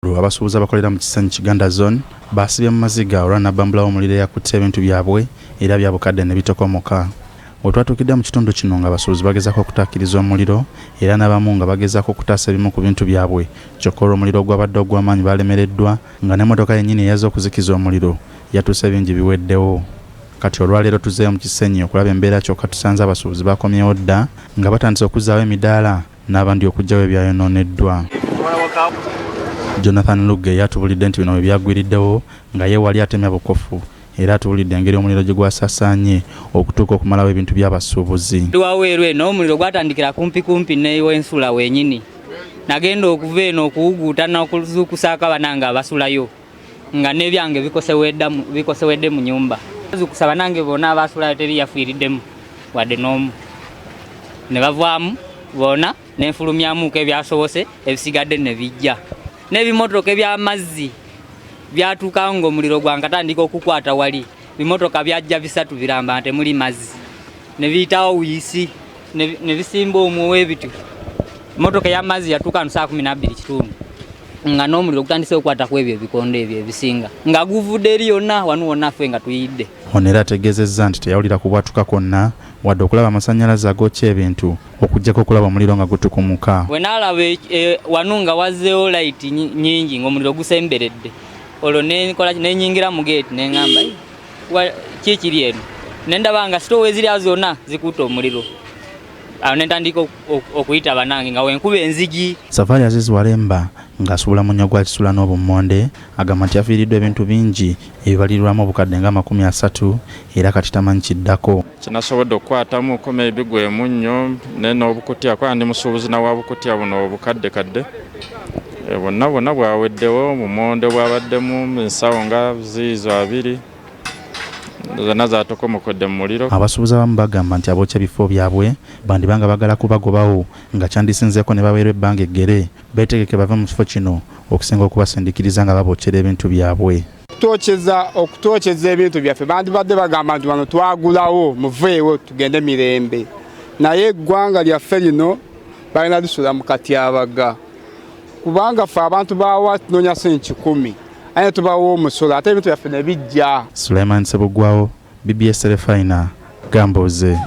Abasuubuzi abakolera mu Kisenyi Kiganda Zone basibye mu maziga olw'anabbambula w'omuliro eyakutte ebintu byabwe era bya bukadde ne bitokomoka. Otwatuukidde mu kitundu kino nga abasuubuzi bagezaako okutakkiriza omuliro era n'abamu nga bagezaako okutaasa ebimu ku bintu byabwe kyokka olw'omuliro ogwabadde ogw'amaanyi balemereddwa nga n'emmotoka yennyini eyazze okuzikiza omuliro yatuuse bingi biweddewo. Kati olwaleero tuzzeeyo mu Kisenyi okulaba embeera kyokka tusanze abasuubuzi bakomyewo dda nga batandise okuzzaawo emidaala n'abandi okuggyawo ebyayonooneddwa. Jonathan Lugge yatubulidde nti bino byagwiriddewo nga ye wali atemya bukofu era atubulidde engeri omuliro gye gwasaasaanye okutuuka okumalawo ebintu by'abasuubuzi. Waweerwe eno omuliro gwatandikira kumpi n'ew'ensula wenyini. Nagenda okuva eno okuwuguuta n'okuzuukusaako abanange abasulayo nga n'ebyange bikosewedde mu nyumba. Zuukusa banange bonna abasulayo teri yafiiriddemu wadde n'omu. Ne bavaamu bonna n'enfulumyamuko ebyasobose ebisigadde ne bijja. N'ebimotoka eby'amazzi byatuukawo ng'omuliro gwankatandika okukwata wali. Bimotoka byajja bisatu biramba nti muli mazzi. Ne biyitawo wiisi ne bisimba omwo w'ebityo. Motoka y'amazzi yatuuka saa 12 kitundu. Nga n'omuliro gutandise okukwata ku ebyo ebikondo ebyo ebisinga. Nga guvudde eri yonna wano wonna ffe nga tuyidde. Ono era ategeezezza nti teyawulira kubwatuka kwonna wadde okulaba amasannyalaze agokya ebintu okuggyako okulaba omuliro nga gutukumuka. Bwe naalaba wano nga wazzeewo layiti nnyingi ng'omuliro gusemberedde olwo nenyingira mu geeti neŋŋamba kikiri eno ne ndaba nga sitoowa ezirya zonna zikutte omuliro. Awo ne ntandika okuyita banange nga wenkuba enzigi. Safari Aziz Walemba ng'asuubula munnya gwa Kisula n'Obummonde agamba nti yafiiriddwa ebintu bingi ebibalirwamu obukadde nga 30 era kati tamanyi kiddako. Kinasobodde okukwatamu kome ebigwe munnyo n'obukutya kwa ndi musuubuzi nawa bukutya buno obukaddekadde bonna bwaweddewo Bumonde bwabaddemu ensawo nga ziizo 2 zonna zaatokomokodde mu muliro. Abasuubuzi abamu bagamba nti abookya ebifo byabwe bandibanga bagala kubagobawo nga kyandisinzeeko ne baweerwa ebbanga eggere beetegeke bave mu kifo kino okusinga okubasindiikiriza nga babookyera ebintu byabwe. Okutokyeza ebintu byaffe bandibadde bagamba nti wano twagulawo muveewo tugende mirembe naye eggwanga lyaffe lino balina lusula mu katyabaga kubanga ffe abantu bawa tunoonya sente 10 ate tubawo omusolo ate ebintu byaffe ne bijja. Sulaiman Sebugwawo, BBS Terefayina, Gambuuze.